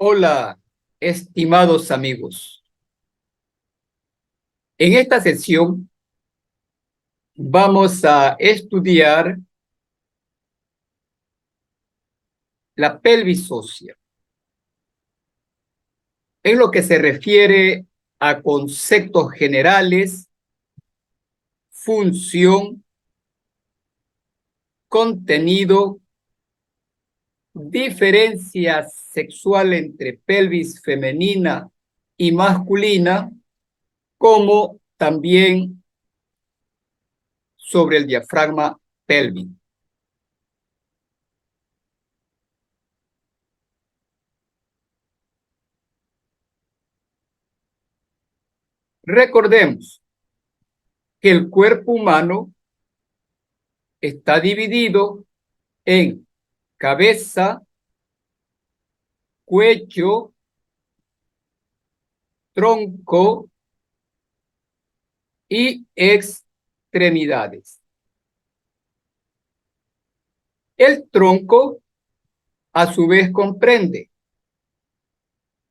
Hola, estimados amigos. En esta sesión vamos a estudiar la pelvis ósea en lo que se refiere a conceptos generales, función, contenido, diferencia sexual entre pelvis femenina y masculina, como también sobre el diafragma pélvico. Recordemos que el cuerpo humano está dividido en cabeza, cuello, tronco y extremidades. El tronco, a su vez, comprende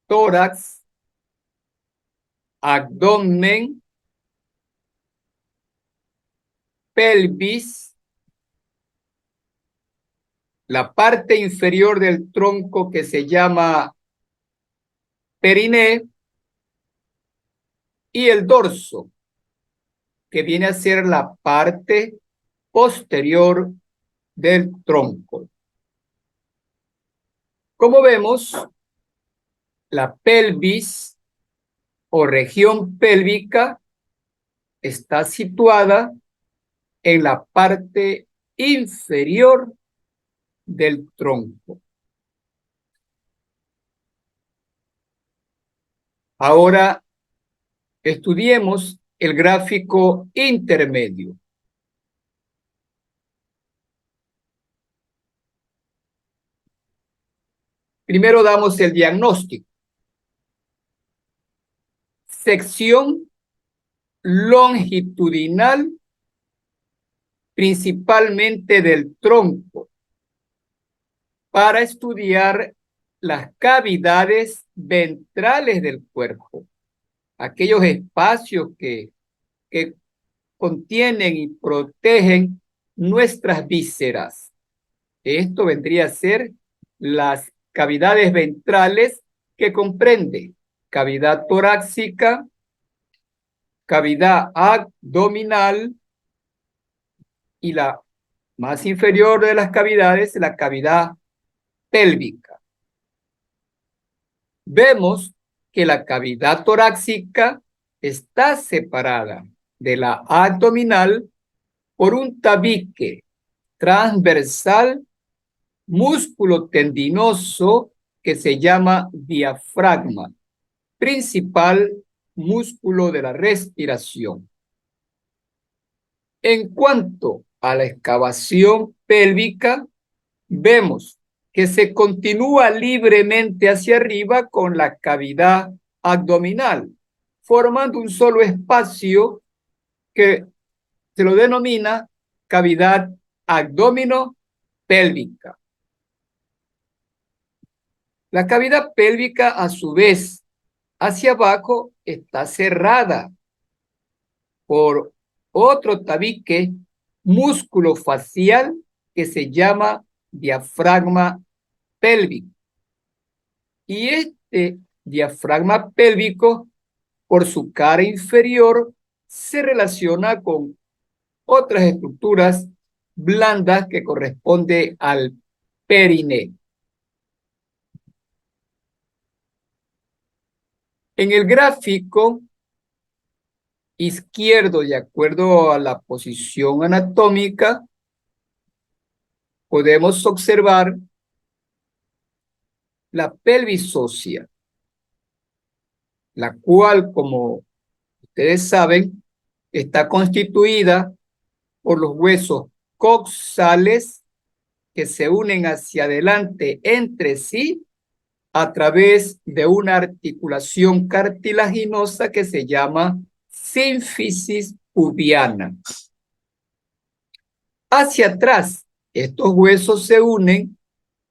tórax, abdomen, pelvis, la parte inferior del tronco que se llama periné y el dorso, que viene a ser la parte posterior del tronco. Como vemos, la pelvis o región pélvica está situada en la parte inferior del tronco. Ahora estudiemos el gráfico intermedio. Primero damos el diagnóstico. Sección longitudinal, principalmente del tronco, para estudiar las cavidades ventrales del cuerpo, aquellos espacios que contienen y protegen nuestras vísceras. Esto vendría a ser las cavidades ventrales, que comprende cavidad torácica, cavidad abdominal y la más inferior de las cavidades, la cavidad pélvica. Vemos que la cavidad torácica está separada de la abdominal por un tabique transversal, músculo tendinoso, que se llama diafragma, principal músculo de la respiración. En cuanto a la excavación pélvica, vemos que se continúa libremente hacia arriba con la cavidad abdominal, formando un solo espacio que se lo denomina cavidad abdominopélvica. La cavidad pélvica, a su vez, hacia abajo está cerrada por otro tabique músculo facial que se llama diafragma pélvico. Y este diafragma pélvico, por su cara inferior, se relaciona con otras estructuras blandas que corresponde al periné. En el gráfico izquierdo, de acuerdo a la posición anatómica, podemos observar la pelvis ósea, la cual, como ustedes saben, está constituida por los huesos coxales que se unen hacia adelante entre sí a través de una articulación cartilaginosa que se llama sínfisis pubiana. Hacia atrás, estos huesos se unen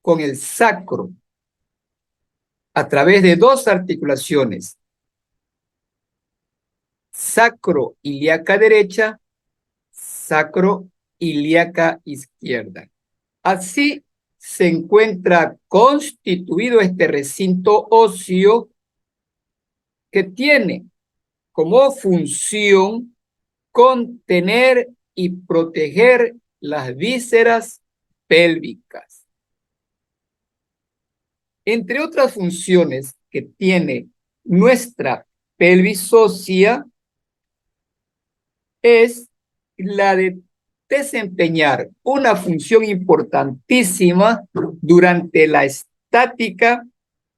con el sacro a través de dos articulaciones, sacroilíaca derecha, sacroilíaca izquierda. Así se encuentra constituido este recinto óseo que tiene como función contener y proteger las vísceras pélvicas. Entre otras funciones que tiene nuestra pelvis ósea es la de desempeñar una función importantísima durante la estática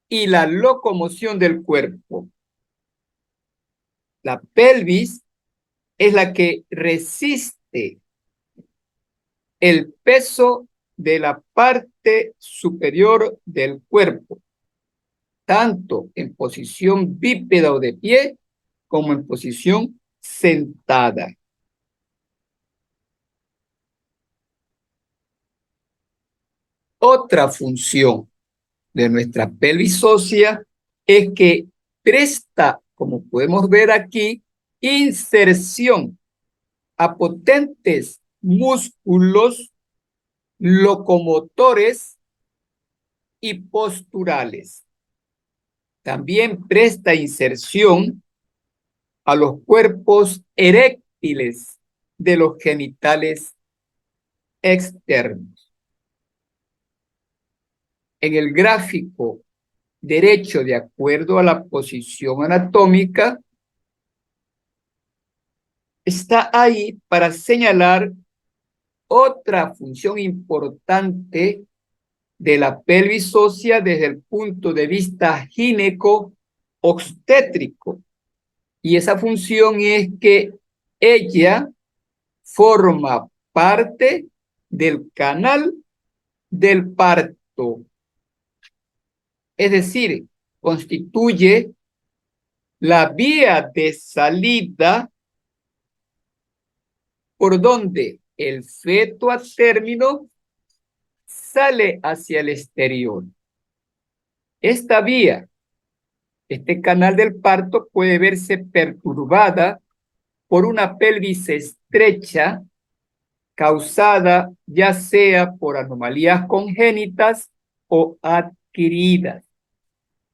y la locomoción del cuerpo. La pelvis es la que resiste el peso de la parte superior del cuerpo, tanto en posición bípeda o de pie, como en posición sentada. Otra función de nuestra pelvis ósea es que presta, como podemos ver aquí, inserción a potentes músculos locomotores y posturales. También presta inserción a los cuerpos eréctiles de los genitales externos. En el gráfico derecho, de acuerdo a la posición anatómica, está ahí para señalar otra función importante de la pelvis ósea desde el punto de vista gineco-obstétrico. Y esa función es que ella forma parte del canal del parto. Es decir, constituye la vía de salida por donde el feto a término sale hacia el exterior. Esta vía, este canal del parto, puede verse perturbada por una pelvis estrecha causada ya sea por anomalías congénitas o adquiridas.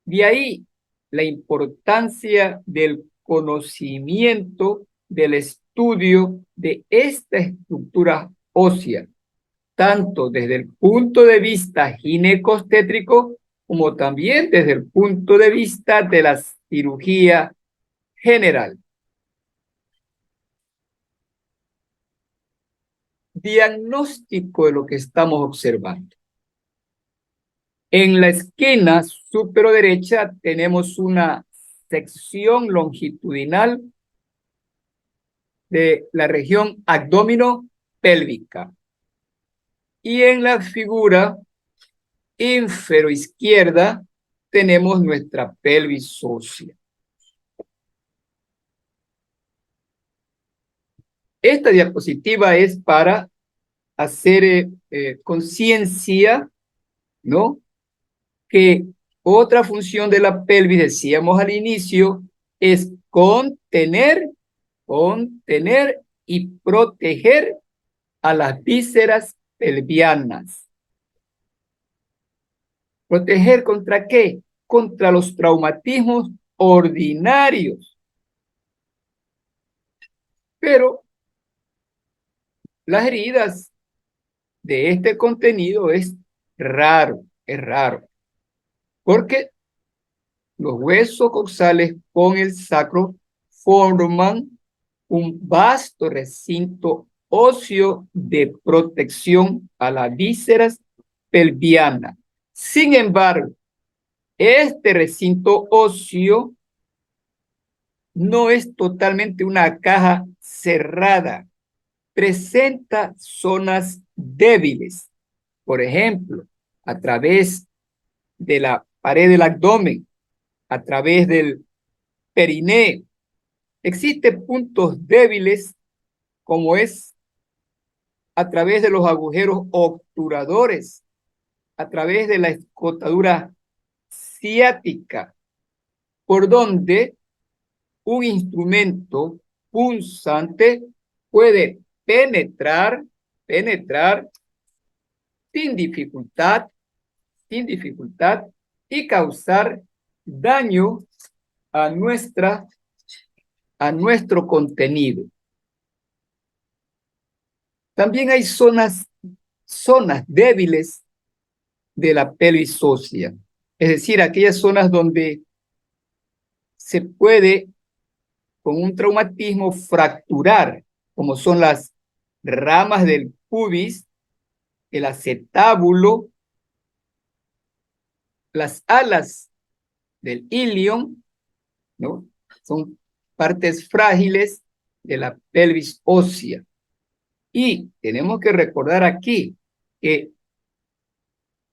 De ahí la importancia del conocimiento, del estudio de esta estructura ósea, tanto desde el punto de vista ginecostétrico como también desde el punto de vista de la cirugía general. Diagnóstico de lo que estamos observando. En la esquina superior derecha tenemos una sección longitudinal de la región abdomino-pélvica. Y en la figura infero-izquierda tenemos nuestra pelvis ósea. Esta diapositiva es para hacer conciencia, ¿no? Que otra función de la pelvis, decíamos al inicio, es contener y proteger a las vísceras pelvianas. ¿Proteger contra qué? Contra los traumatismos ordinarios. Pero las heridas de este contenido es raro, porque los huesos coxales con el sacro forman un vasto recinto óseo de protección a las vísceras pelvianas. Sin embargo, este recinto óseo no es totalmente una caja cerrada. Presenta zonas débiles. Por ejemplo, a través de la pared del abdomen, a través del perineo. Existen puntos débiles como es a través de los agujeros obturadores, a través de la escotadura ciática, por donde un instrumento punzante puede penetrar sin dificultad y causar daño a nuestro contenido. También hay zonas débiles de la pelvis ósea, es decir, aquellas zonas donde se puede, con un traumatismo, fracturar, como son las ramas del pubis, el acetábulo, las alas del ilion, ¿no? Son partes frágiles de la pelvis ósea. Y tenemos que recordar aquí que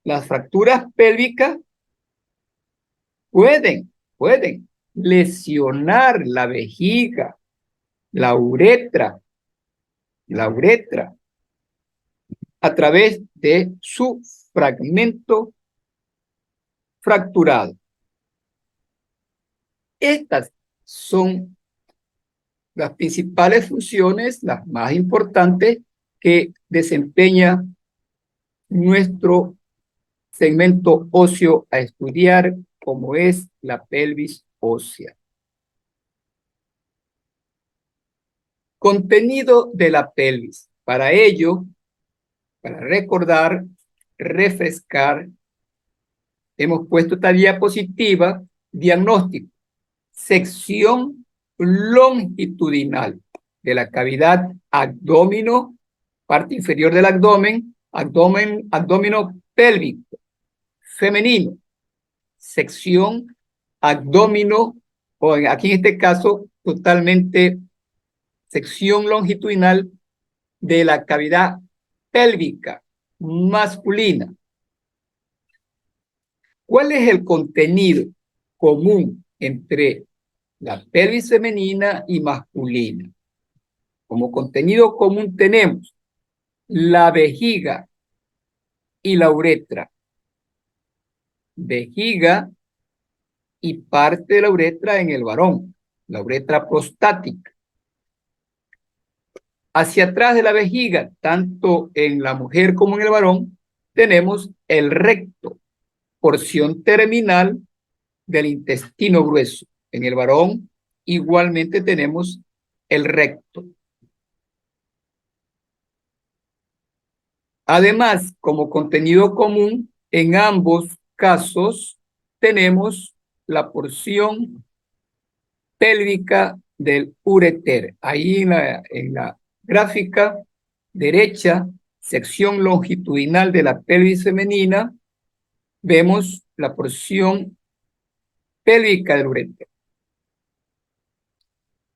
las fracturas pélvicas pueden lesionar la vejiga, la uretra, a través de su fragmento fracturado. Estas son las principales funciones, las más importantes que desempeña nuestro segmento óseo a estudiar, como es la pelvis ósea. Contenido de la pelvis. Para ello, para recordar, refrescar, hemos puesto esta diapositiva: diagnóstico, sección longitudinal de la cavidad abdomino, parte inferior del abdomen, abdomino pélvico femenino, sección abdomino, o aquí en este caso totalmente sección longitudinal de la cavidad pélvica masculina. ¿Cuál es el contenido común entre la pelvis femenina y masculina? Como contenido común tenemos la vejiga y la uretra. Vejiga y parte de la uretra en el varón, la uretra prostática. Hacia atrás de la vejiga, tanto en la mujer como en el varón, tenemos el recto, porción terminal del intestino grueso. En el varón igualmente tenemos el recto. Además, como contenido común, en ambos casos tenemos la porción pélvica del ureter. Ahí en la gráfica derecha, sección longitudinal de la pelvis femenina, vemos la porción pélvica del ureter.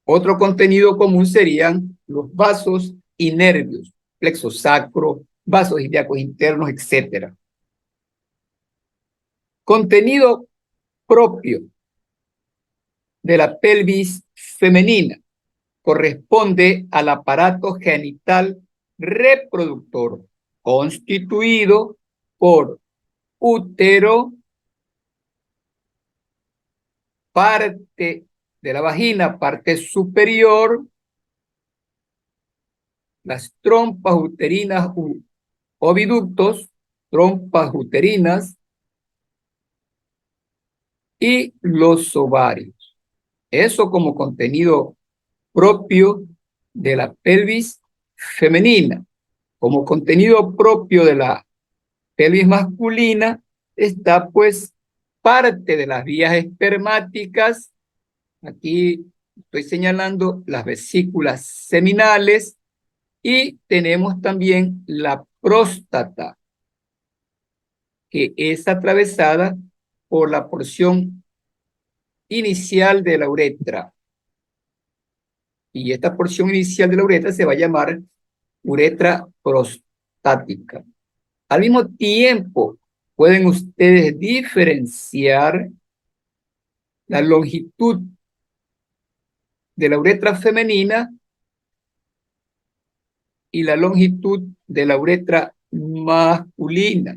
Otro contenido común serían los vasos y nervios, plexo sacro, vasos ilíacos internos, etc. Contenido propio de la pelvis femenina corresponde al aparato genital reproductor, constituido por útero, parte de la vagina, parte superior, las trompas uterinas, oviductos, trompas uterinas y los ovarios. Eso como contenido propio de la pelvis femenina. Como contenido propio de la pelvis masculina está pues parte de las vías espermáticas. Aquí estoy señalando las vesículas seminales y tenemos también la próstata, que es atravesada por la porción inicial de la uretra. Y esta porción inicial de la uretra se va a llamar uretra prostática. Al mismo tiempo, pueden ustedes diferenciar la longitud de la uretra femenina y la longitud de la uretra masculina.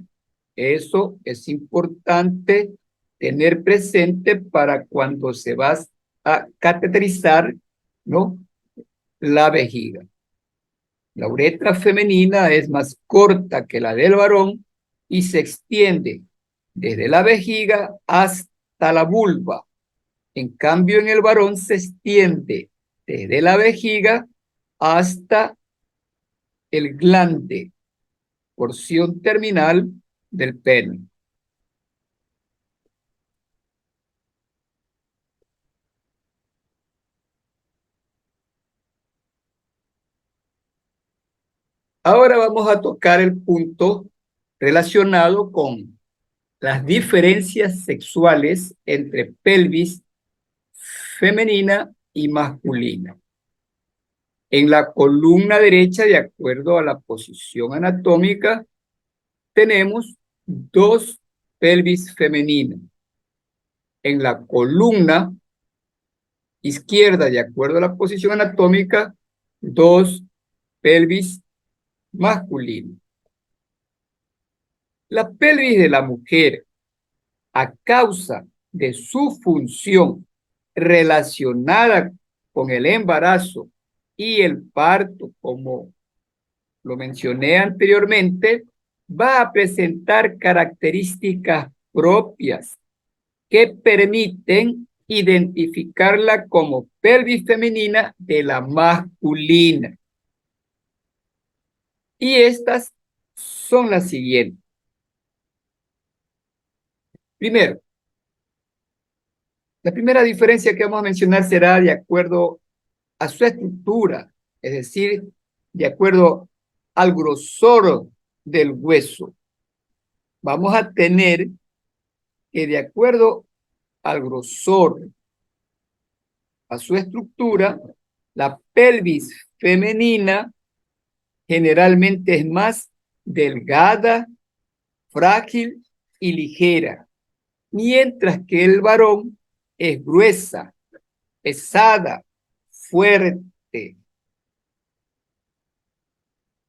Eso es importante tener presente para cuando se va a cateterizar, ¿no?, la vejiga. La uretra femenina es más corta que la del varón y se extiende desde la vejiga hasta la vulva. En cambio, en el varón se extiende desde la vejiga hasta el glande, porción terminal del pene. Ahora vamos a tocar el punto relacionado con las diferencias sexuales entre pelvis femenina y masculina. En la columna derecha, de acuerdo a la posición anatómica, tenemos dos pelvis femeninas. En la columna izquierda, de acuerdo a la posición anatómica, dos pelvis masculinas. La pelvis de la mujer, a causa de su función relacionada con el embarazo y el parto, como lo mencioné anteriormente, va a presentar características propias que permiten identificarla como pelvis femenina de la masculina. Y estas son las siguientes. Primero, la primera diferencia que vamos a mencionar será de acuerdo a su estructura, es decir, de acuerdo al grosor del hueso. Vamos a tener que de acuerdo al grosor, a su estructura, la pelvis femenina generalmente es más delgada, frágil y ligera, mientras que el varón es gruesa, pesada, fuerte.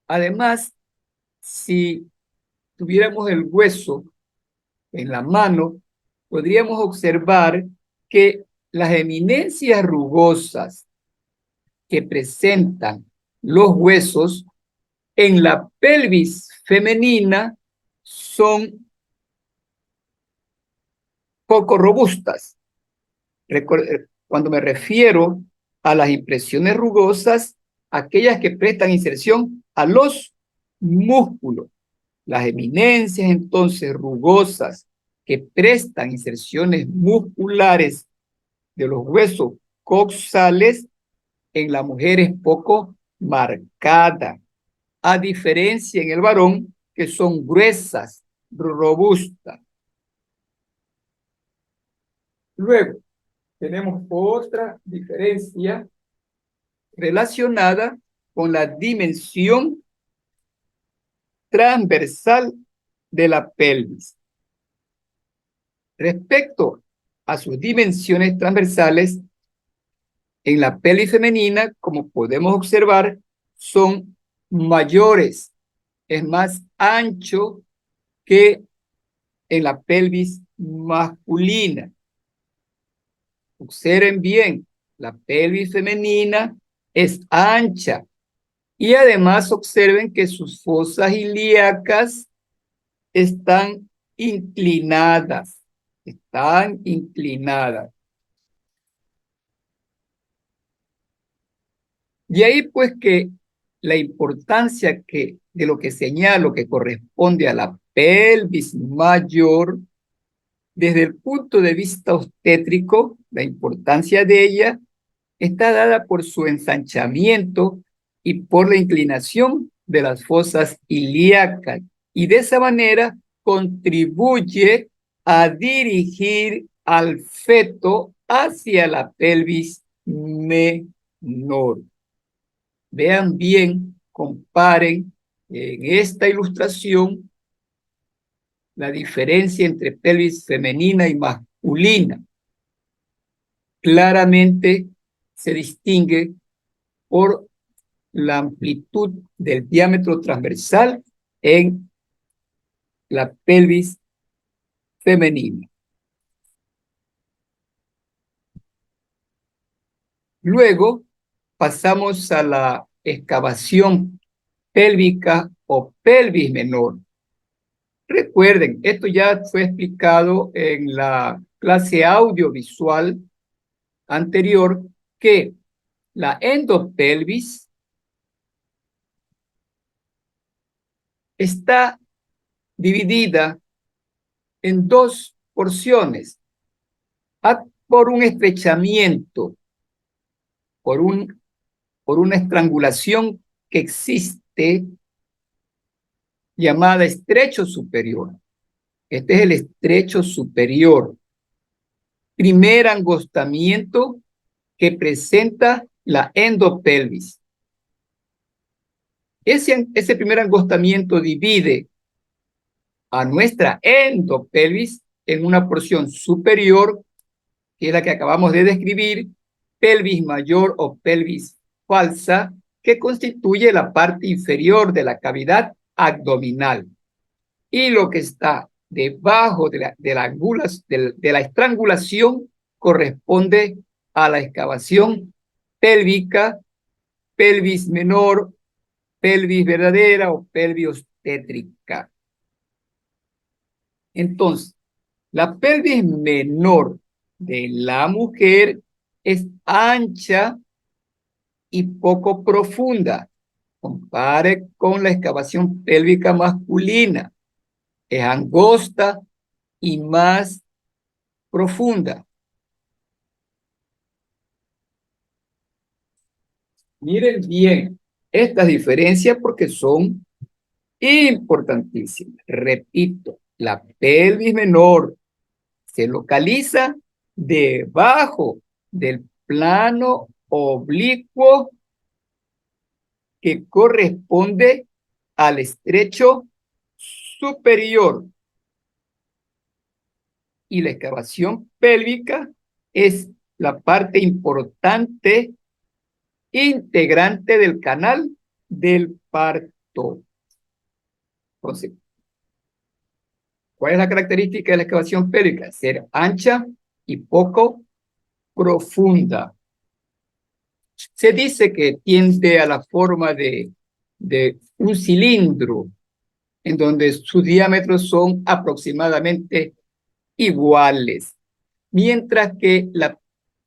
Además, si tuviéramos el hueso en la mano, podríamos observar que las eminencias rugosas que presentan los huesos en la pelvis femenina son poco robustas. Cuando me refiero a las impresiones rugosas, aquellas que prestan inserción a los músculos. Las eminencias entonces rugosas que prestan inserciones musculares de los huesos coxales en la mujer es poco marcada, a diferencia en el varón que son gruesas, robustas. Luego, tenemos otra diferencia relacionada con la dimensión transversal de la pelvis. Respecto a sus dimensiones transversales, en la pelvis femenina, como podemos observar, son mayores, es más ancho que en la pelvis masculina. Observen bien, la pelvis femenina es ancha y además observen que sus fosas ilíacas están inclinadas, están inclinadas. Y ahí pues que la importancia de lo que señalo que corresponde a la pelvis mayor, desde el punto de vista obstétrico, la importancia de ella está dada por su ensanchamiento y por la inclinación de las fosas ilíacas. Y de esa manera contribuye a dirigir al feto hacia la pelvis menor. Vean bien, comparen en esta ilustración la diferencia entre pelvis femenina y masculina. Claramente se distingue por la amplitud del diámetro transversal en la pelvis femenina. Luego pasamos a la excavación pélvica o pelvis menor. Recuerden, esto ya fue explicado en la clase audiovisual anterior, que la endopelvis está dividida en dos porciones por un estrechamiento, por una estrangulación que existe llamada estrecho superior. Este es el estrecho superior. Primer angostamiento que presenta la endopelvis. Ese primer angostamiento divide a nuestra endopelvis en una porción superior, que es la que acabamos de describir, pelvis mayor o pelvis falsa, que constituye la parte inferior de la cavidad abdominal. Y lo que está debajo de la estrangulación corresponde a la excavación pélvica, pelvis menor, pelvis verdadera o pelvis obstétrica. Entonces, la pelvis menor de la mujer es ancha y poco profunda. Compare con la excavación pélvica masculina. Es angosta y más profunda. Miren bien estas diferencias porque son importantísimas. Repito, la pelvis menor se localiza debajo del plano oblicuo que corresponde al estrecho superior, y la excavación pélvica es la parte importante integrante del canal del parto. Entonces, ¿cuál es la característica de la excavación pélvica? Ser ancha y poco profunda. Se dice que tiende a la forma de un cilindro, en donde sus diámetros son aproximadamente iguales, mientras que la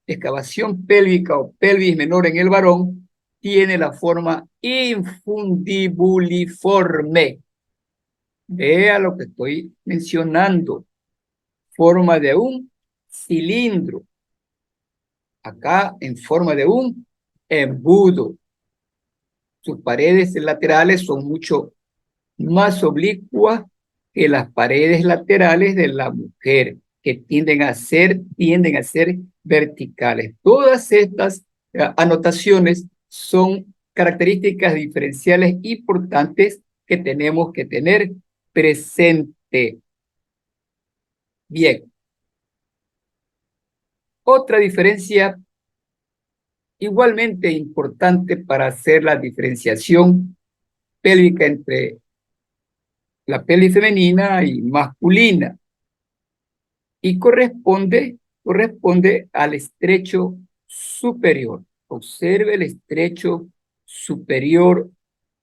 excavación pélvica o pelvis menor en el varón tiene la forma infundibuliforme. Vea lo que estoy mencionando. Forma de un cilindro. Acá en forma de un embudo. Sus paredes laterales son mucho más oblicuas que las paredes laterales de la mujer, que tienden a ser verticales. Todas estas anotaciones son características diferenciales importantes que tenemos que tener presente. Bien, otra diferencia igualmente importante para hacer la diferenciación pélvica entre la pelvis femenina y masculina, y corresponde al estrecho superior. Observe el estrecho superior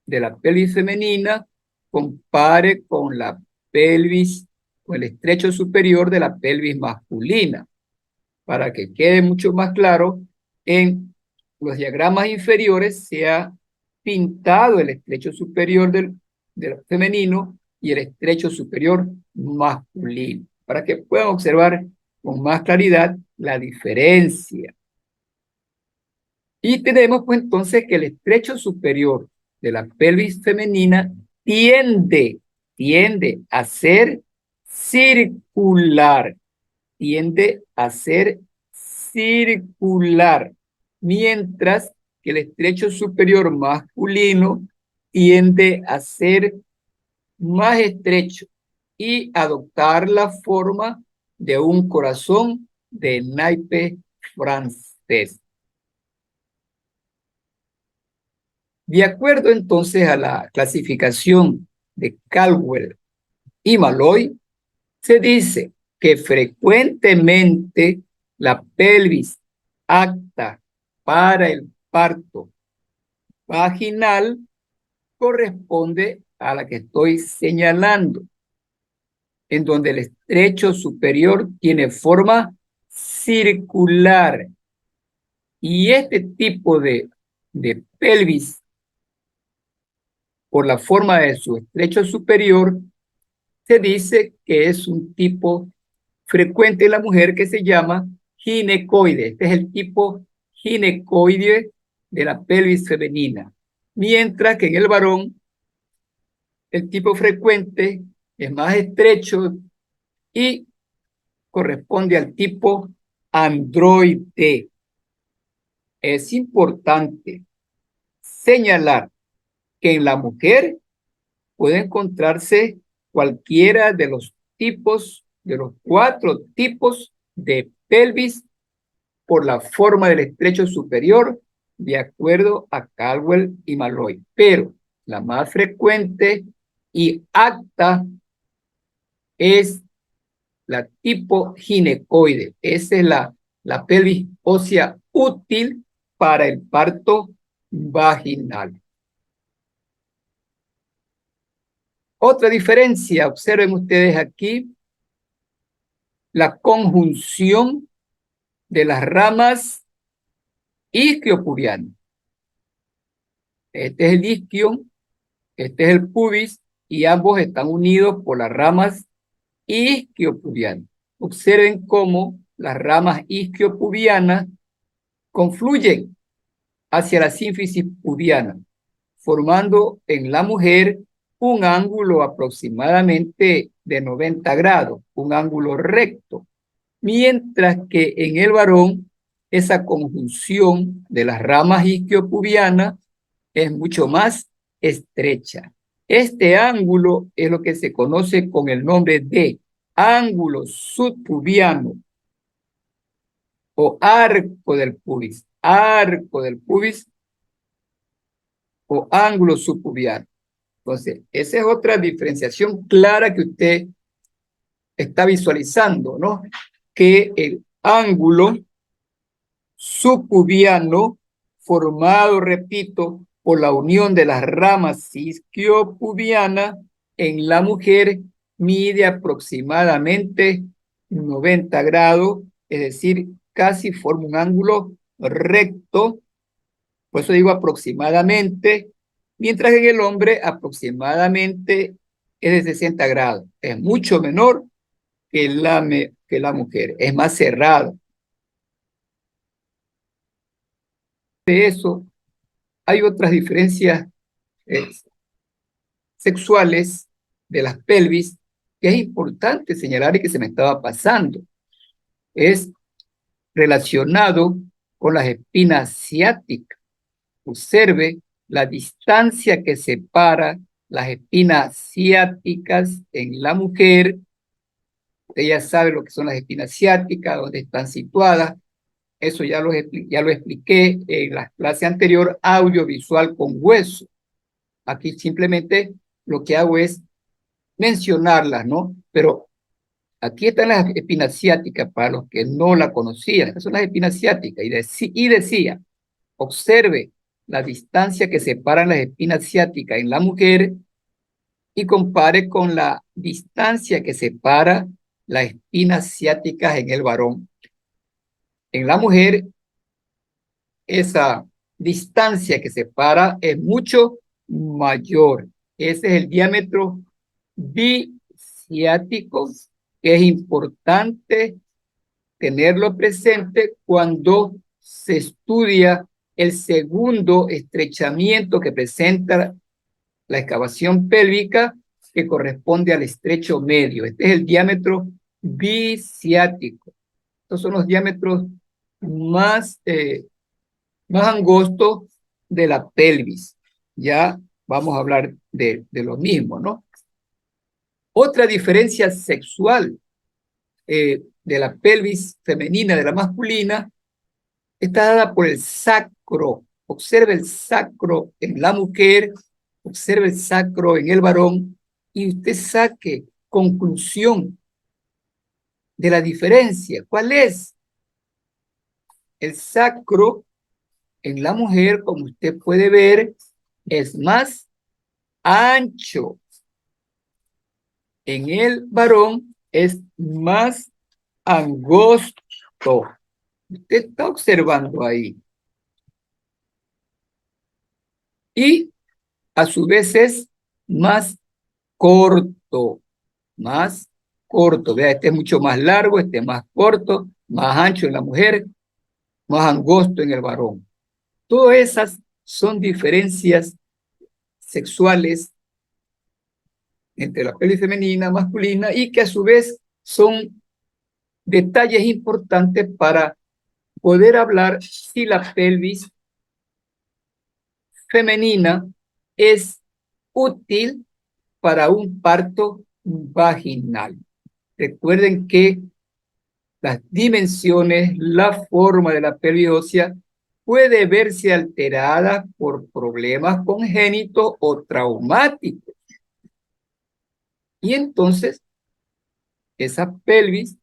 de la pelvis femenina, compare con la pelvis, con el estrecho superior de la pelvis masculina, para que quede mucho más claro. En los diagramas inferiores se ha pintado el estrecho superior del femenino y el estrecho superior masculino, para que puedan observar con más claridad la diferencia. Y tenemos pues entonces que el estrecho superior de la pelvis femenina tiende a ser circular, mientras que el estrecho superior masculino tiende a ser más estrecho y adoptar la forma de un corazón de naipe francés. De acuerdo entonces a la clasificación de Caldwell y Malloy, se dice que frecuentemente la pelvis acta para el parto vaginal corresponde a la que estoy señalando, en donde el estrecho superior tiene forma circular. Y este tipo de pelvis, por la forma de su estrecho superior, se dice que es un tipo frecuente en la mujer que se llama ginecoide. Este es el tipo ginecoide de la pelvis femenina. Mientras que en el varón, el tipo frecuente es más estrecho y corresponde al tipo androide. Es importante señalar que en la mujer puede encontrarse cualquiera de los tipos, de los 4 tipos de pelvis por la forma del estrecho superior, de acuerdo a Caldwell y Malloy. Pero la más frecuente y apta es la tipo ginecoide. Esa es la pelvis ósea útil para el parto vaginal. Otra diferencia, observen ustedes aquí, la conjunción de las ramas isquiopubianas. Este es el isquio, este es el pubis, y ambos están unidos por las ramas isquiopubianas. Observen cómo las ramas isquiopubianas confluyen hacia la sínfisis pubiana, formando en la mujer un ángulo aproximadamente de 90 grados, un ángulo recto, mientras que en el varón esa conjunción de las ramas isquiopubianas es mucho más estrecha. Este ángulo es lo que se conoce con el nombre de ángulo subpubiano o arco del pubis o ángulo subpubiano. Entonces, esa es otra diferenciación clara que usted está visualizando, ¿no? Que el ángulo subpubiano, formado, repito, por la unión de las ramas isquiopubianas en la mujer, mide aproximadamente 90 grados, es decir, casi forma un ángulo recto, por eso digo aproximadamente, mientras que en el hombre aproximadamente es de 60 grados, es mucho menor que la mujer, es más cerrado. De eso hay otras diferencias eh, sexuales de las pelvis que es importante señalar y que se me estaba pasando. Es relacionado con las espinas ciáticas. Observe la distancia que separa las espinas ciáticas en la mujer. Usted ya sabe lo que son las espinas ciáticas, dónde están situadas. Eso ya lo expliqué en la clase anterior, audiovisual con hueso. Aquí simplemente lo que hago es mencionarlas, ¿no? Pero aquí están las espinas ciáticas para los que no la conocían. Estas son las espinas ciáticas. Y decía, observe la distancia que separan las espinas ciáticas en la mujer y compare con la distancia que separa las espinas ciáticas en el varón. En la mujer, esa distancia que separa es mucho mayor. Ese es el diámetro biciático, que es importante tenerlo presente cuando se estudia el segundo estrechamiento que presenta la excavación pélvica, que corresponde al estrecho medio. Este es el diámetro biciático. Estos son los diámetros más, más angostos de la pelvis. Ya vamos a hablar de lo mismo, ¿no? Otra diferencia sexual de la pelvis femenina de la masculina está dada por el sacro. Observe el sacro en la mujer, observe el sacro en el varón y usted saque conclusión de la diferencia. ¿Cuál es? El sacro En la mujer, como usted puede ver, es más ancho. En el varón es más angosto. Usted está observando ahí. Y a su vez es más corto, más corto. Vea, este es mucho más largo, este es más corto, más ancho en la mujer, más angosto en el varón. Todas esas son diferencias sexuales entre la pelvis femenina, masculina, y que a su vez son detalles importantes para poder hablar si la pelvis femenina es útil para un parto vaginal. Recuerden que las dimensiones, la forma de la pelvis ósea puede verse alterada por problemas congénitos o traumáticos. Y entonces, esas pelvis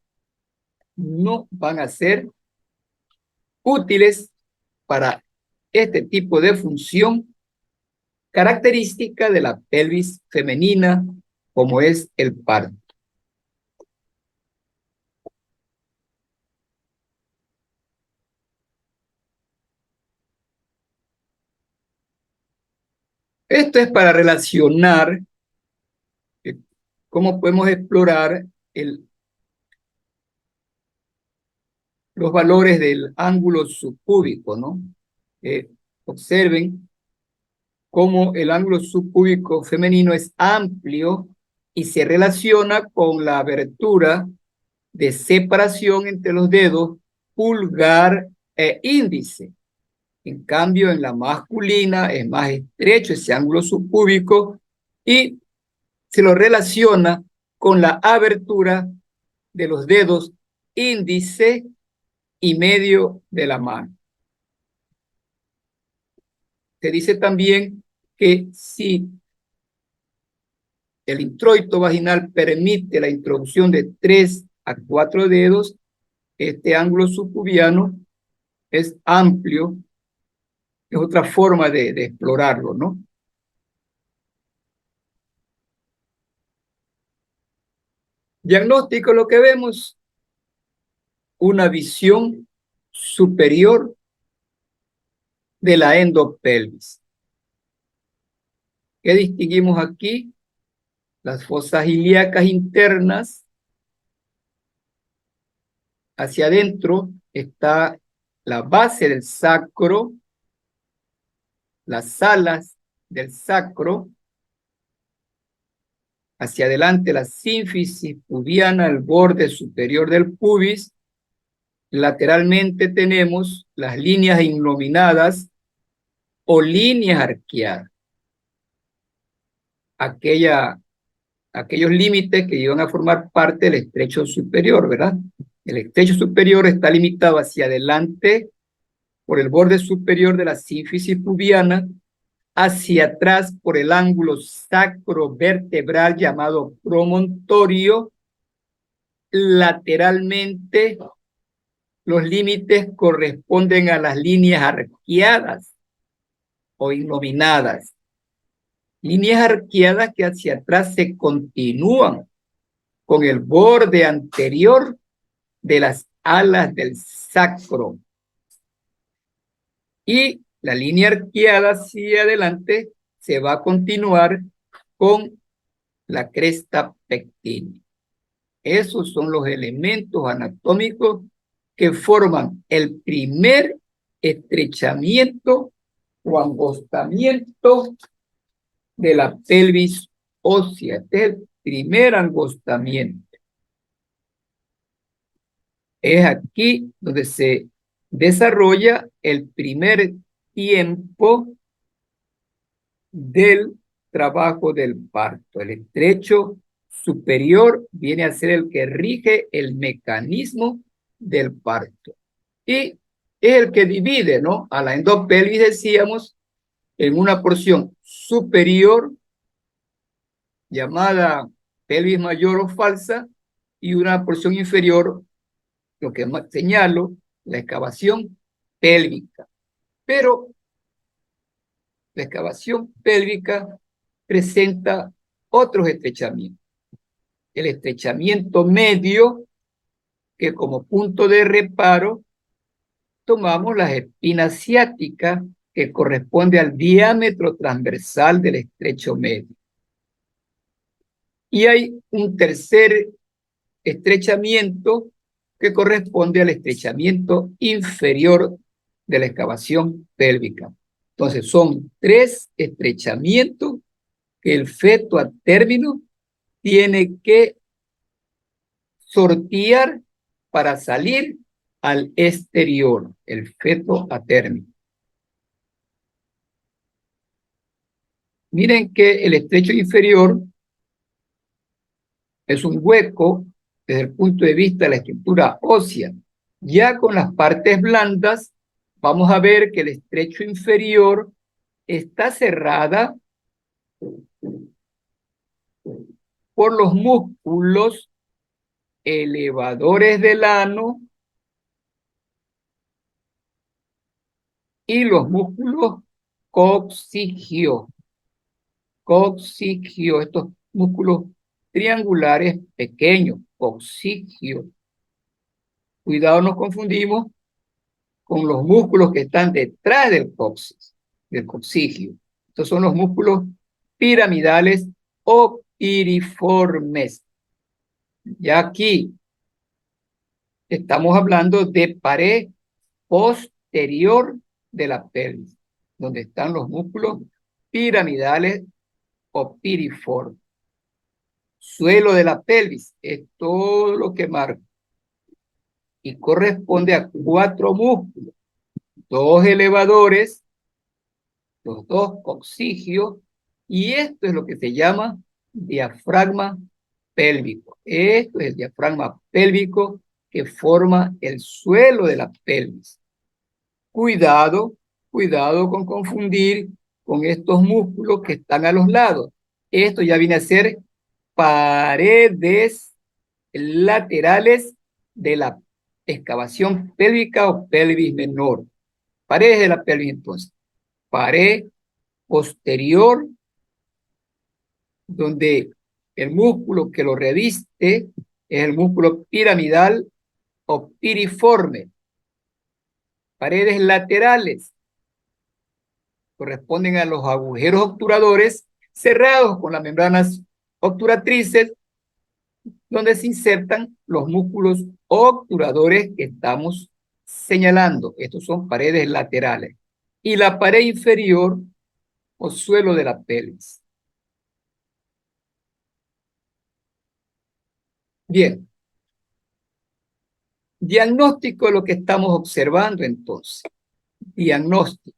no van a ser útiles para este tipo de función característica de la pelvis femenina, como es el parto. Esto es para relacionar cómo podemos explorar los valores del ángulo subcúbico, ¿no? Observen cómo el ángulo subcúbico femenino es amplio y se relaciona con la abertura de separación entre los dedos pulgar e índice. En cambio, en la masculina es más estrecho ese ángulo subcúbico y se lo relaciona con la abertura de los dedos índice y medio de la mano. Se dice también que si el introito vaginal permite la introducción de 3 a 4 dedos, este ángulo subcubiano es amplio, es otra forma de explorarlo, ¿no? Diagnóstico, lo que vemos, una visión superior de la endopelvis. ¿Qué distinguimos aquí? Las fosas ilíacas internas. Hacia adentro está la base del sacro, las alas del sacro. Hacia adelante la sínfisis pubiana, el borde superior del pubis. Lateralmente tenemos las líneas innominadas o líneas arqueadas. Aquellos límites que iban a formar parte del estrecho superior, ¿verdad? El estrecho superior está limitado hacia adelante por el borde superior de la sínfisis pubiana, hacia atrás por el ángulo sacrovertebral llamado promontorio. Lateralmente, los límites corresponden a las líneas arqueadas o innominadas. Líneas arqueadas que hacia atrás se continúan con el borde anterior de las alas del sacro. Y la línea arqueada hacia adelante se va a continuar con la cresta pectínica. Esos son los elementos anatómicos que forman el primer estrechamiento o angostamiento de la pelvis ósea. Este es el primer angostamiento. Es aquí donde se desarrolla el primer tiempo del trabajo del parto. El estrecho superior viene a ser el que rige el mecanismo del parto. Y es el que divide, ¿no? A la endopelvis, decíamos, en una porción superior llamada pelvis mayor o falsa y una porción inferior, lo que señalo, la excavación pélvica. Pero la excavación pélvica presenta otros estrechamientos. El estrechamiento medio, que como punto de reparo tomamos las espinas ciáticas, que corresponde al diámetro transversal del estrecho medio. Y hay un tercer estrechamiento que corresponde al estrechamiento inferior de la excavación pélvica. Entonces, son 3 estrechamientos que el feto a término tiene que sortear para salir al exterior, el feto a término. Miren que el estrecho inferior es un hueco desde el punto de vista de la estructura ósea. Ya con las partes blandas, vamos a ver que el estrecho inferior está cerrada por los músculos elevadores del ano y los músculos coxígeos. Estos músculos triangulares pequeños, coxígeos. Cuidado, nos confundimos con los músculos que están detrás del coxis, del coxígeo. Estos son los músculos piramidales o piriformes. Ya aquí estamos hablando de pared posterior de la pelvis, donde están los músculos piramidales o piriformes. Suelo de la pelvis es todo lo que marca y corresponde a 4 músculos, 2 elevadores, los 2 coxígeos, y esto es lo que se llama diafragma pélvico. Esto es el diafragma pélvico que forma el suelo de la pelvis. Cuidado, cuidado con confundir con estos músculos que están a los lados. Esto ya viene a ser paredes laterales de la excavación pélvica o pelvis menor. Paredes de la pelvis, entonces. Pared posterior, donde el músculo que lo reviste es el músculo piramidal o piriforme. Paredes laterales corresponden a los agujeros obturadores cerrados con las membranas obturatrices, donde se insertan los músculos obturadores que estamos señalando. Estos son paredes laterales. Y la pared inferior o suelo de la pelvis. Bien. Diagnóstico de lo que estamos observando entonces. Diagnóstico.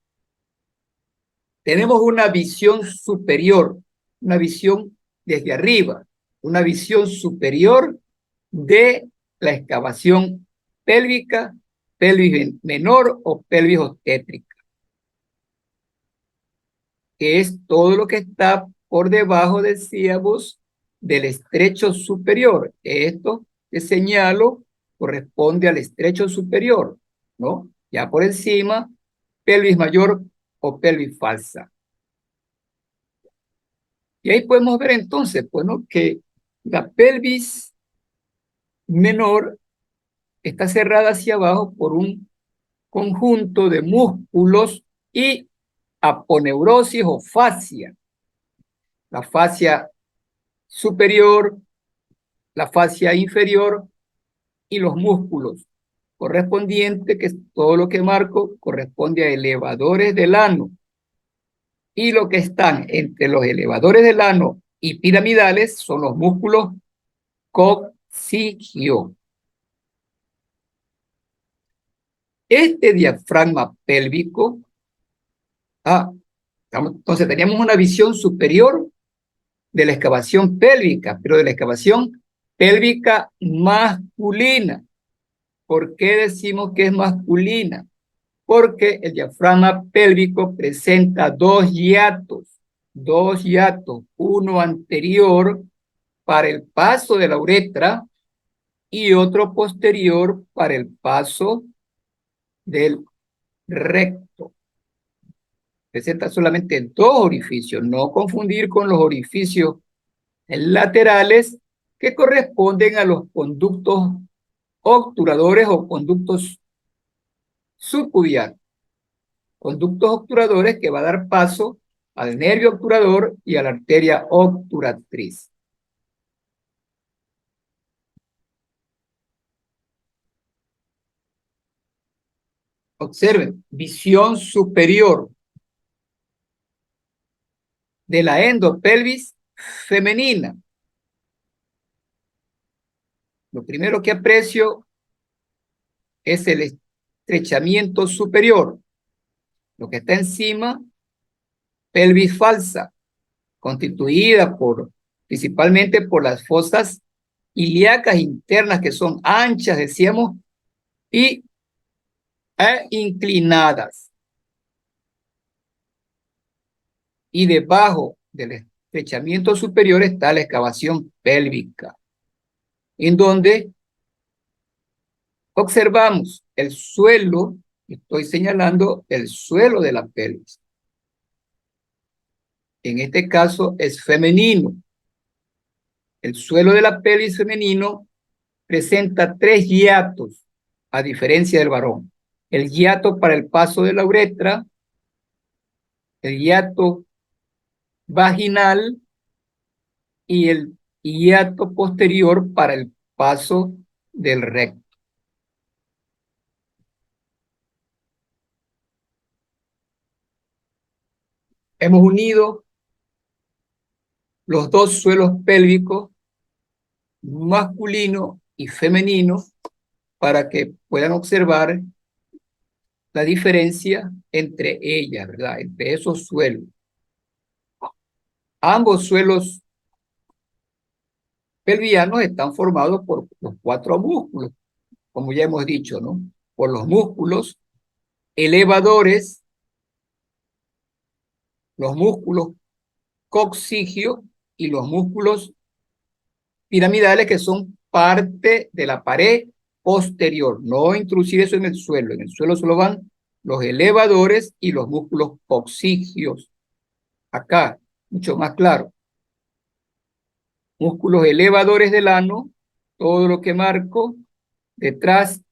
Tenemos una visión superior, una visión desde arriba, una visión superior de la excavación pélvica, pelvis menor o pelvis obstétrica, que es todo lo que está por debajo, decíamos, del estrecho superior. Esto que señalo corresponde al estrecho superior, ¿no? Ya por encima, pelvis mayor o pelvis falsa. Y ahí podemos ver entonces, bueno, que la pelvis menor está cerrada hacia abajo por un conjunto de músculos y aponeurosis o fascia. La fascia superior, la fascia inferior y los músculos correspondientes, que es todo lo que marco, corresponde a elevadores del ano. Y lo que están entre los elevadores del ano y piramidales son los músculos coxígeo. Este diafragma pélvico, entonces teníamos una visión superior de la excavación pélvica, pero de la excavación pélvica masculina. ¿Por qué decimos que es masculina? Porque el diafragma pélvico presenta dos hiatos, uno anterior para el paso de la uretra y otro posterior para el paso del recto. presenta solamente dos orificios, no confundir con los orificios laterales que corresponden a los conductos obturadores o conductos subcubianos. Conductos obturadores que va a dar paso al nervio obturador y a la arteria obturatriz. Observen, visión superior de la endopelvis femenina. Lo primero que aprecio es el estrechamiento superior. Lo que está encima, pelvis falsa, constituida principalmente por las fosas ilíacas internas que son anchas, decíamos, y inclinadas. Y debajo del estrechamiento superior está la excavación pélvica, en donde observamos el suelo, estoy señalando el suelo de la pelvis. En este caso es femenino. El suelo de la pelvis femenino presenta tres hiatos, a diferencia del varón. El hiato para el paso de la uretra, el hiato vaginal y el hiato posterior para el paso del recto. Hemos unido los dos suelos pélvicos, masculino y femenino, para que puedan observar la diferencia entre ellas, ¿verdad? Entre esos suelos. Ambos suelos pelvianos están formados por los cuatro músculos, como ya hemos dicho, ¿no? Por los músculos elevadores, los músculos coxígeos y los músculos piramidales, que son parte de la pared posterior. No introducir eso en el suelo. En el suelo solo van los elevadores y los músculos coxígeos. Acá, mucho más claro. Músculos elevadores del ano, todo lo que marco. Detrás,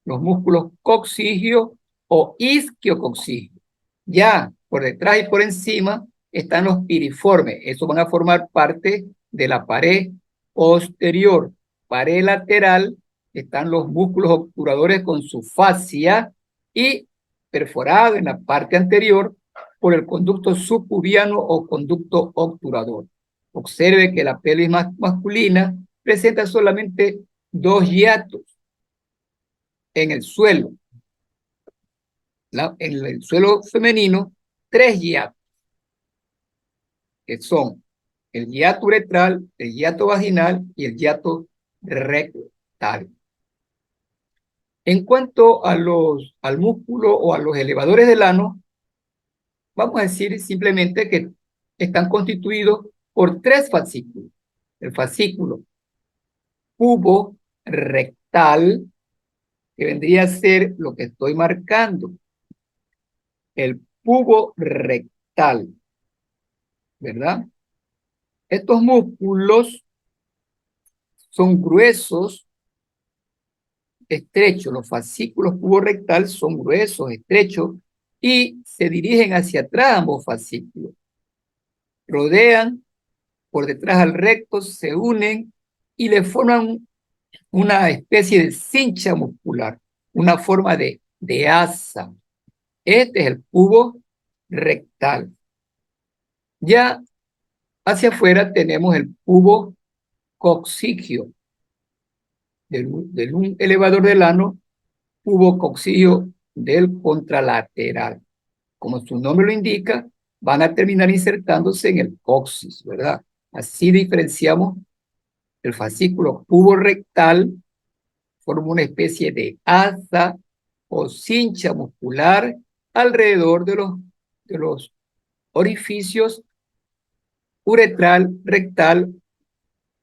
los músculos coxígeos o isquiocoxígeos. Ya por detrás y por encima están los piriformes. Esos van a formar parte de la pared posterior. Pared lateral están los músculos obturadores con su fascia y perforado en la parte anterior por el conducto subpubiano o conducto obturador. Observe que la pelvis masculina presenta solamente dos hiatos en el suelo. En el suelo femenino, tres hiatos, que son el hiato uretral, el hiato vaginal y el hiato rectal. En cuanto al músculo o a los elevadores del ano, vamos a decir simplemente que están constituidos por tres fascículos. El fascículo pubo-rectal, que vendría a ser lo que estoy marcando. El pubo-rectal, ¿verdad? Estos músculos son gruesos, estrechos. Los fascículos puborectal son gruesos, estrechos, y se dirigen hacia atrás ambos fascículos. Rodean por detrás al recto, se unen y le forman una especie de cincha muscular, una forma de asa. Este es el pubo rectal. Ya hacia afuera tenemos el pubo coxígeo, del elevador del ano, pubo coxígeo del contralateral. Como su nombre lo indica, van a terminar insertándose en el coxis, ¿verdad? Así diferenciamos el fascículo puborectal, forma una especie de asa o cincha muscular alrededor de los orificios uretral, rectal,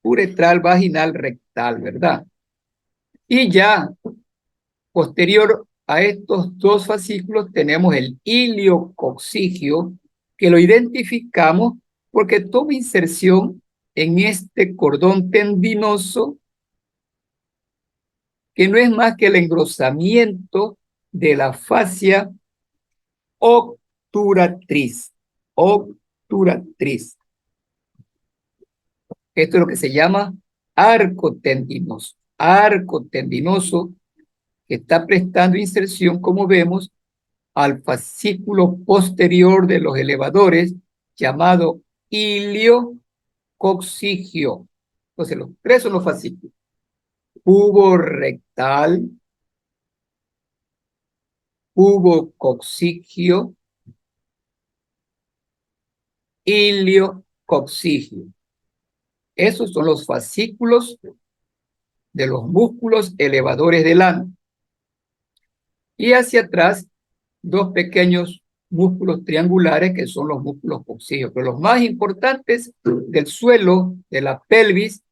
uretral, vaginal, rectal, ¿verdad? Y ya posterior a estos dos fascículos tenemos el iliococcigio, que lo identificamos porque toma inserción en este cordón tendinoso, que no es más que el engrosamiento de la fascia obturatriz. Obturatriz. Esto es lo que se llama arco tendinoso. Arco tendinoso que está prestando inserción, como vemos, al fascículo posterior de los elevadores, llamado iliococcigio. Entonces, los tres son los fascículos: cubo rectal, cubo coccigio, iliococcigio. Esos son los fascículos de los músculos elevadores del ano. Y hacia atrás, dos pequeños músculos triangulares que son los músculos coccígeos. Pero los más importantes del suelo, de la pelvis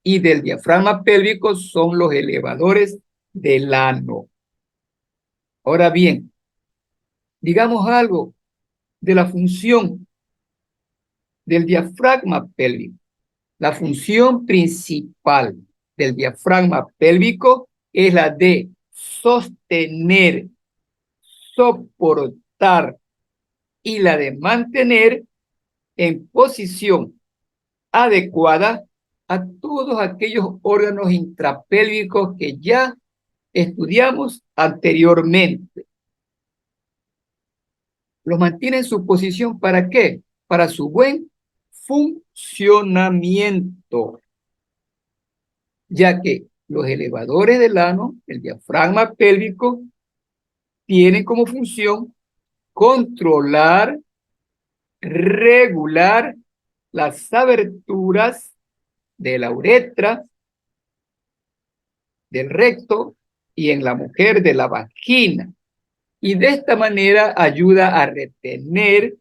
y del diafragma pélvico son los elevadores del ano. Ahora bien, digamos algo de la función del diafragma pélvico. La función principal del diafragma pélvico es la de sostener, soportar y la de mantener en posición adecuada a todos aquellos órganos intrapélvicos que ya estudiamos anteriormente. Los mantiene en su posición, ¿para qué? Para su buen funcionamiento, ya que los elevadores del ano, el diafragma pélvico, tienen como función controlar, regular las aberturas de la uretra, del recto y en la mujer de la vagina. Y de esta manera ayuda a retener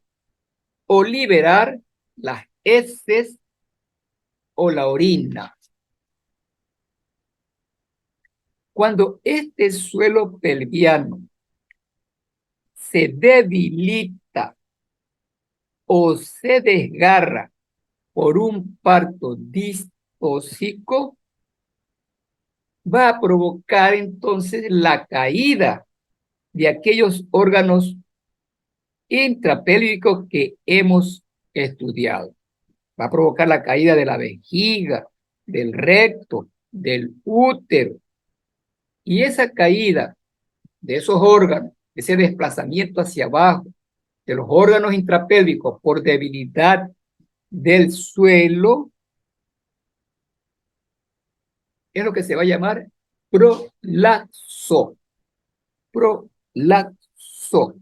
o liberar las heces o la orina. Cuando este suelo pelviano se debilita o se desgarra por un parto distóxico, va a provocar entonces la caída de aquellos órganos intrapélvicos que hemos estudiado. Va a provocar la caída de la vejiga, del recto, del útero. Y esa caída de esos órganos, ese desplazamiento hacia abajo de los órganos intrapélvicos por debilidad del suelo, es lo que se va a llamar prolapso. Prolapso.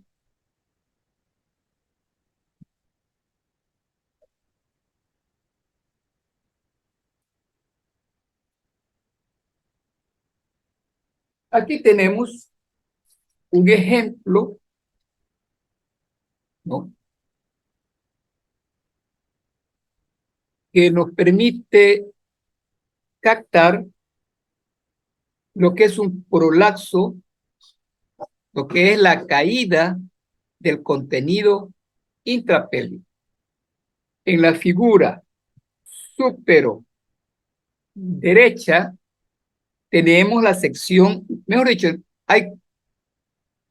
Aquí tenemos un ejemplo, ¿no?, que nos permite captar lo que es un prolapso, lo que es la caída del contenido intrapélvico. En la figura supero derecha tenemos la sección, mejor dicho,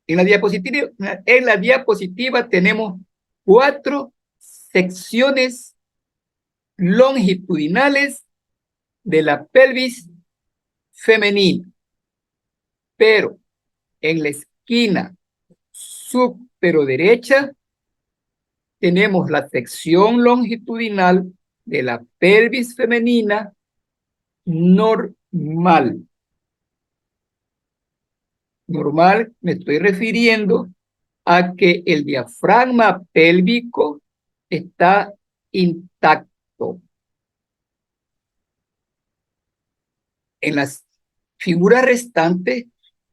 en la diapositiva tenemos 4 secciones longitudinales de la pelvis femenina, pero en la esquina supero derecha tenemos la sección longitudinal de la pelvis femenina normal. Normal, me estoy refiriendo a que el diafragma pélvico está intacto. En las figuras restantes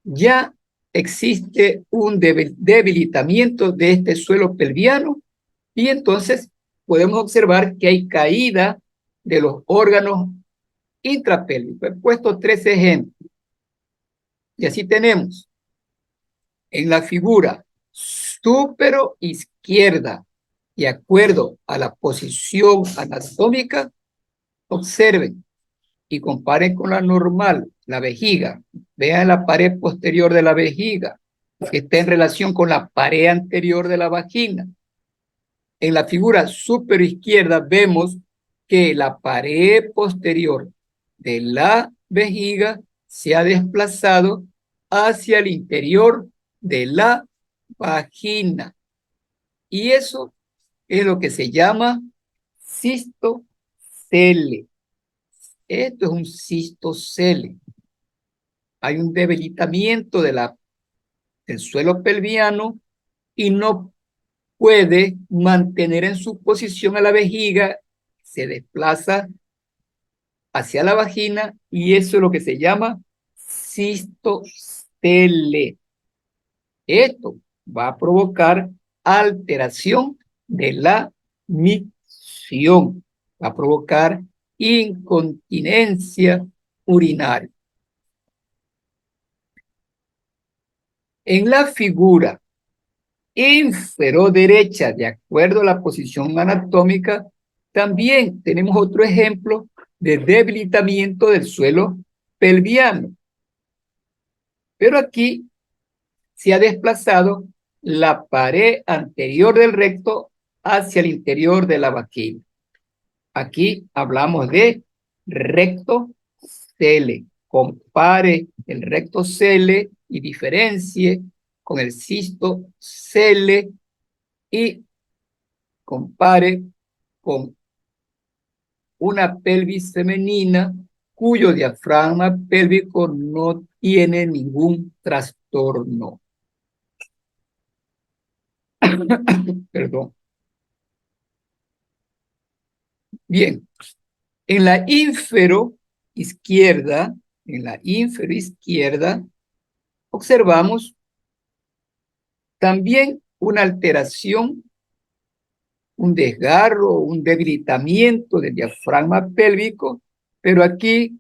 ya existe un debilitamiento de este suelo pelviano y entonces podemos observar que hay caída de los órganos intrapélvicos. He puesto 3 ejemplos. Y así tenemos En la figura supero izquierda, de acuerdo a la posición anatómica, observen y comparen con la normal, la vejiga. Vean la pared posterior de la vejiga, que está en relación con la pared anterior de la vagina. En la figura superior izquierda vemos que la pared posterior de la vejiga se ha desplazado hacia el interior de la vagina. Y eso es lo que se llama cistocele. Esto es un cistocele. Hay un debilitamiento del suelo pelviano y no puede mantener en su posición a la vejiga, se desplaza hacia la vagina y eso es lo que se llama cistocele. Esto va a provocar alteración de la micción, va a provocar incontinencia urinaria. En la figura inferior-derecha, de acuerdo a la posición anatómica, también tenemos otro ejemplo de debilitamiento del suelo pelviano. Pero aquí se ha desplazado la pared anterior del recto hacia el interior de la vagina. Aquí hablamos de recto cele. Compare el recto cele y diferencie con el cisto cele y compare con una pelvis femenina cuyo diafragma pélvico no tiene ningún trastorno. Perdón. Bien, en la infero izquierda, observamos también una alteración, un desgarro, un debilitamiento del diafragma pélvico, pero aquí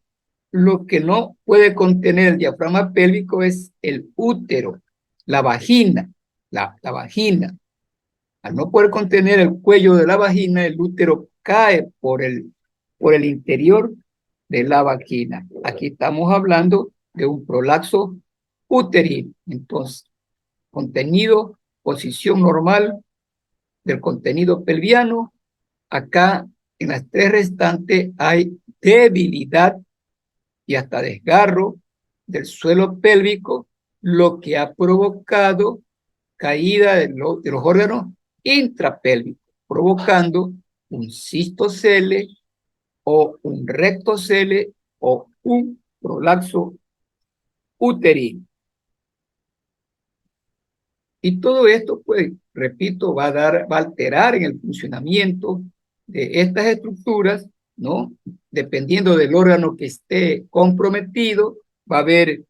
lo que no puede contener el diafragma pélvico es el útero, la vagina, la vagina. Al no poder contener el cuello de la vagina, el útero cae por el interior de la vagina. Aquí estamos hablando de un prolapso uterino. Entonces, contenido, posición normal del contenido pelviano. Acá en las tres restantes hay debilidad y hasta desgarro del suelo pélvico, lo que ha provocado caída de los órganos intrapélvicos, provocando un cistocele o un rectocele o un prolapso uterino. Y todo esto, pues, repito, va a alterar en el funcionamiento de estas estructuras, ¿no? Dependiendo del órgano que esté comprometido, va a haber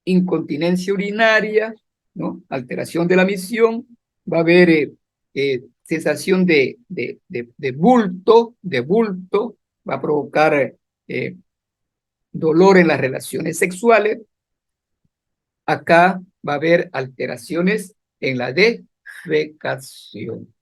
incontinencia urinaria, ¿no? Alteración de la misión, va a haber sensación de bulto, va a provocar dolor en las relaciones sexuales. Acá va a haber alteraciones en la defecación.